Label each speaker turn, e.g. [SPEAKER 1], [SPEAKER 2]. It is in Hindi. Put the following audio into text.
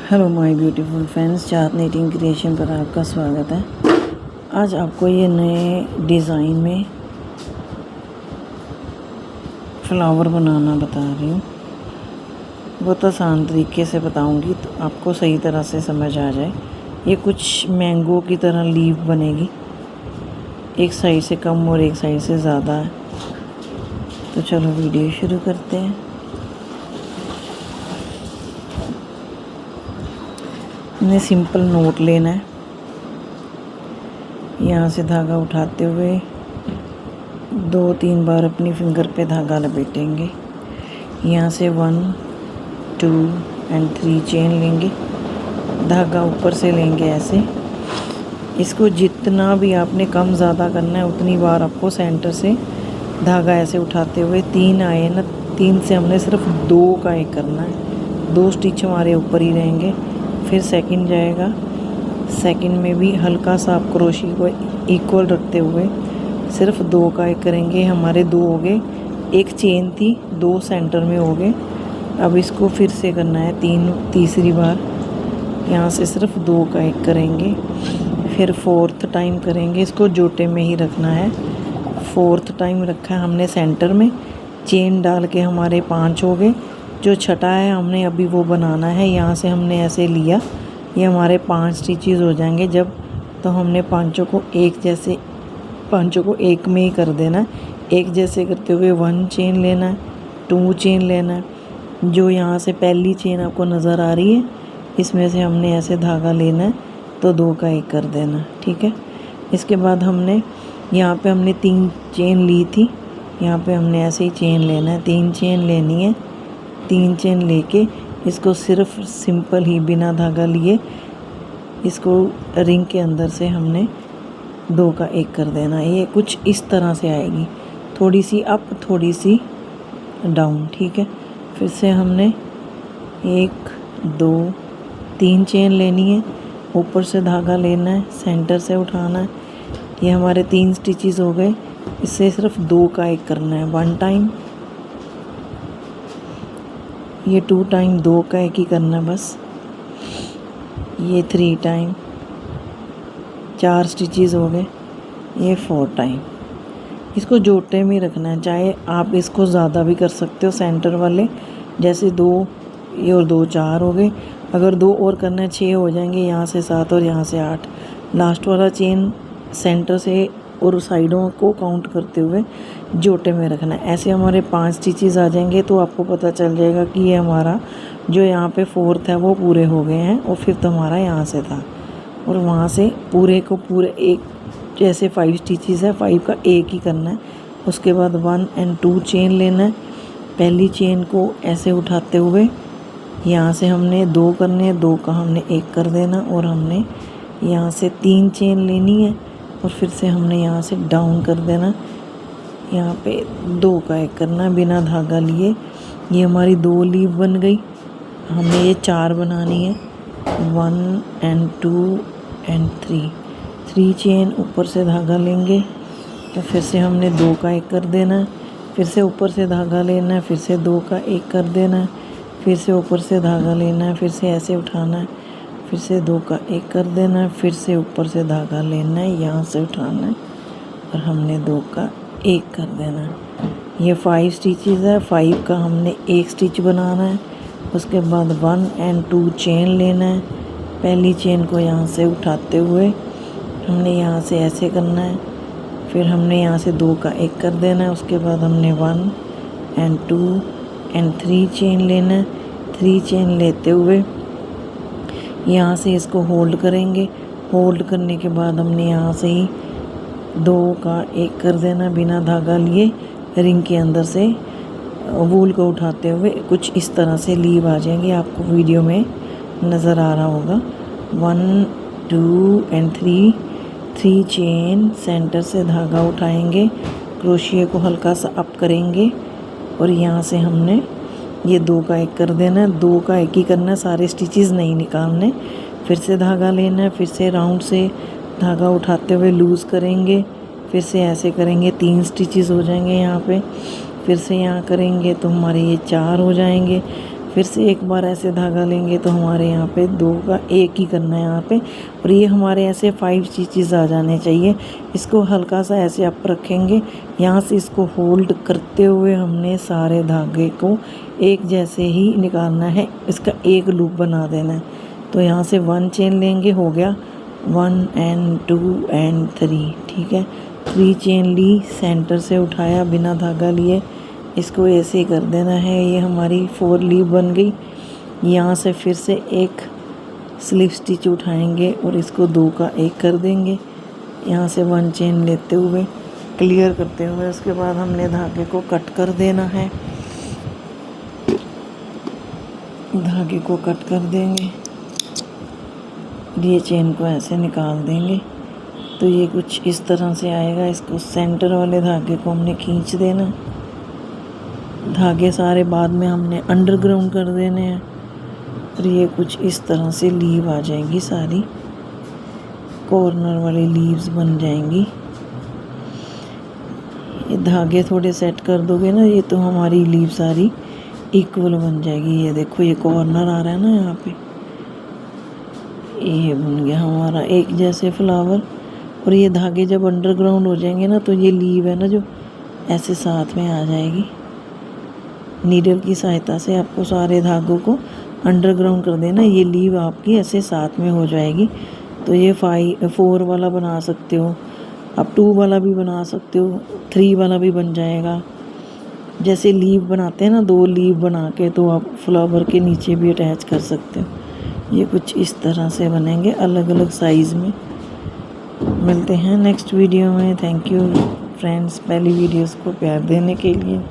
[SPEAKER 1] हेलो माय ब्यूटीफुल फ्रेंड्स, चाँद नीटिंग क्रिएशन पर आपका स्वागत है। आज आपको ये नए डिज़ाइन में फ्लावर बनाना बता रही हूँ। बहुत आसान तरीके से बताऊँगी तो आपको सही तरह से समझ आ जाए। ये कुछ मैंगो की तरह लीफ बनेगी, एक साइड से कम और एक साइड से ज़्यादा है। तो चलो वीडियो शुरू करते हैं। इन्हें सिंपल नोट लेना है। यहाँ से धागा उठाते हुए 2-3 बार अपनी फिंगर पे धागा लपेटेंगे। यहाँ से 1 2 एंड 3 चेन लेंगे, धागा ऊपर से लेंगे ऐसे। इसको जितना भी आपने कम ज़्यादा करना है उतनी बार आपको सेंटर से धागा ऐसे उठाते हुए 3 आए ना, 3 से हमने सिर्फ 2 का एक करना है। 2 स्टिच हमारे ऊपर ही रहेंगे। फिर सेकंड जाएगा, सेकंड में भी हल्का सा आप क्रोशी को इक्वल रखते हुए सिर्फ 2 का एक करेंगे। हमारे 2 हो गए, एक चेन थी, 2 सेंटर में हो गए। अब इसको फिर से करना है तीसरी बार। यहाँ से सिर्फ 2 का एक करेंगे, फिर 4th टाइम करेंगे। इसको जोटे में ही रखना है। 4th टाइम रखा है हमने सेंटर में, चेन डाल के हमारे 5 हो गए। जो छठा है हमने अभी वो बनाना है। यहाँ से हमने ऐसे लिया, ये हमारे 5 स्टिचेस हो जाएंगे। जब तो हमने पांचों को एक में ही कर देना है। एक जैसे करते हुए 1 चेन लेना है, 2 चेन लेना है। जो यहाँ से पहली चेन आपको नज़र आ रही है, इसमें से हमने ऐसे धागा लेना है तो 2 का एक कर देना, ठीक है। इसके बाद हमने यहाँ पे हमने 3 चेन ली थी, यहाँ पे हमने ऐसे ही चेन लेना है, 3 चेन लेनी है। 3 चेन लेके इसको सिर्फ सिंपल ही बिना धागा लिए इसको रिंग के अंदर से हमने 2 का एक कर देना। ये कुछ इस तरह से आएगी, थोड़ी सी अप थोड़ी सी डाउन, ठीक है। फिर से हमने 1 2 3 चेन लेनी है, ऊपर से धागा लेना है, सेंटर से उठाना है। ये हमारे 3 स्टिचेस हो गए। इससे सिर्फ 2 का एक करना है। 1 टाइम, ये 2 टाइम 2 का एक ही करना है बस। ये 3 टाइम, 4 स्टिचेस हो गए। ये 4 टाइम। इसको जोटे में रखना है। चाहे आप इसको ज़्यादा भी कर सकते हो, सेंटर वाले जैसे 2 ये और 2 4 हो गए। अगर 2 और करना है 6 हो जाएंगे। यहाँ से 7 और यहाँ से 8। लास्ट वाला चेन सेंटर से और साइडों को काउंट करते हुए जोटे में रखना है। ऐसे हमारे 5 स्टिचेस आ जाएंगे तो आपको पता चल जाएगा कि ये हमारा जो यहाँ पे 4th है वो पूरे हो गए हैं। और 5th हमारा यहाँ से था, और वहाँ से पूरे को पूरे एक जैसे 5 स्टिचेस है, 5 का एक ही करना है। उसके बाद 1 एंड 2 चेन लेना है। पहली चेन को ऐसे उठाते हुए यहाँ से हमने 2 करने हैं, 2 का हमने एक कर देना। और हमने यहाँ से 3 चेन लेनी है और फिर से हमने यहाँ से डाउन कर देना। यहाँ पे 2 का एक करना बिना धागा लिए। ये हमारी 2 लीफ बन गई। हमें ये 4 बनानी है। 1 एंड 2 एंड 3 चेन, ऊपर से धागा लेंगे तो फिर से हमने 2 का एक कर देना है। फिर से ऊपर से धागा लेना है, फिर से 2 का एक कर देना है। फिर से ऊपर से धागा लेना है, फिर से ऐसे उठाना है, फिर से 2 का एक कर देना है। फिर से ऊपर से धागा लेना है, यहाँ से उठाना है और हमने 2 का एक कर देना है। ये 5 स्टिचेस है। 5 का हमने एक स्टिच बनाना है। उसके बाद 1 एंड 2 चेन लेना है। पहली चेन को यहाँ से उठाते हुए हमने यहाँ से ऐसे करना है। फिर हमने यहाँ से 2 का एक कर देना है। उसके बाद हमने 1 एंड 2 एंड 3 चेन लेना है। 3 चेन लेते हुए यहाँ से इसको होल्ड करेंगे। होल्ड करने के बाद हमने यहाँ से ही 2 का एक कर देना बिना धागा लिए। रिंग के अंदर से वूल को उठाते हुए कुछ इस तरह से लीव आ जाएंगे, आपको वीडियो में नज़र आ रहा होगा। 1 2 एंड 3 चेन, सेंटर से धागा उठाएंगे, क्रोशिया को हल्का सा अप करेंगे और यहाँ से हमने ये 2 का एक कर देना है। 2 का एक ही करना है, सारे स्टिचेस नहीं निकालने। फिर से धागा लेना है, फिर से राउंड से धागा उठाते हुए लूज़ करेंगे, फिर से ऐसे करेंगे, 3 स्टिचेस हो जाएंगे यहाँ पे। फिर से यहाँ करेंगे तो हमारे ये 4 हो जाएंगे। फिर से एक बार ऐसे धागा लेंगे तो हमारे यहाँ पे 2 का 1 ही करना है यहाँ पे। और ये हमारे ऐसे 5 स्टिचेस आ जाने चाहिए। इसको हल्का सा ऐसे अप रखेंगे, यहाँ से इसको होल्ड करते हुए हमने सारे धागे को एक जैसे ही निकालना है, इसका एक लूप बना देना है। तो यहाँ से 1 चेन लेंगे, हो गया 1 and 2 and 3, ठीक है। 3 चेन ली, सेंटर से उठाया बिना धागा लिए, इसको ऐसे ही कर देना है। ये हमारी 4 लीफ बन गई। यहाँ से फिर से एक स्लिप स्टिच उठाएंगे और इसको 2 का 1 कर देंगे। यहाँ से 1 चेन लेते हुए क्लियर करते हुए उसके बाद हमने धागे को कट कर देना है। धागे को कट कर देंगे, ये चेन को ऐसे निकाल देंगे तो ये कुछ इस तरह से आएगा। इसको सेंटर वाले धागे को हमने खींच देना। धागे सारे बाद में हमने अंडरग्राउंड कर देने हैं और ये कुछ इस तरह से लीव आ जाएंगी, सारी कॉर्नर वाली लीव्स बन जाएंगी। ये धागे थोड़े सेट कर दोगे ना, ये तो हमारी लीव सारी इक्वल बन जाएगी। ये देखो ये कॉर्नर आ रहा है ना यहाँ पे, ये बन गया हमारा एक जैसे फ्लावर। और ये धागे जब अंडरग्राउंड हो जाएंगे ना तो ये लीव है ना जो ऐसे साथ में आ जाएगी। नीडल की सहायता से आपको सारे धागों को अंडरग्राउंड कर देना, ये लीव आपकी ऐसे साथ में हो जाएगी। तो ये 4 वाला बना सकते हो आप, 2 वाला भी बना सकते हो, 3 वाला भी बन जाएगा। जैसे लीव बनाते हैं ना, 2 लीव बना के तो आप फ्लावर के नीचे भी अटैच कर सकते हो। ये कुछ इस तरह से बनेंगे अलग अलग साइज़ में। मिलते हैं नेक्स्ट वीडियो में। थैंक यू फ्रेंड्स, पहली वीडियोस को प्यार देने के लिए।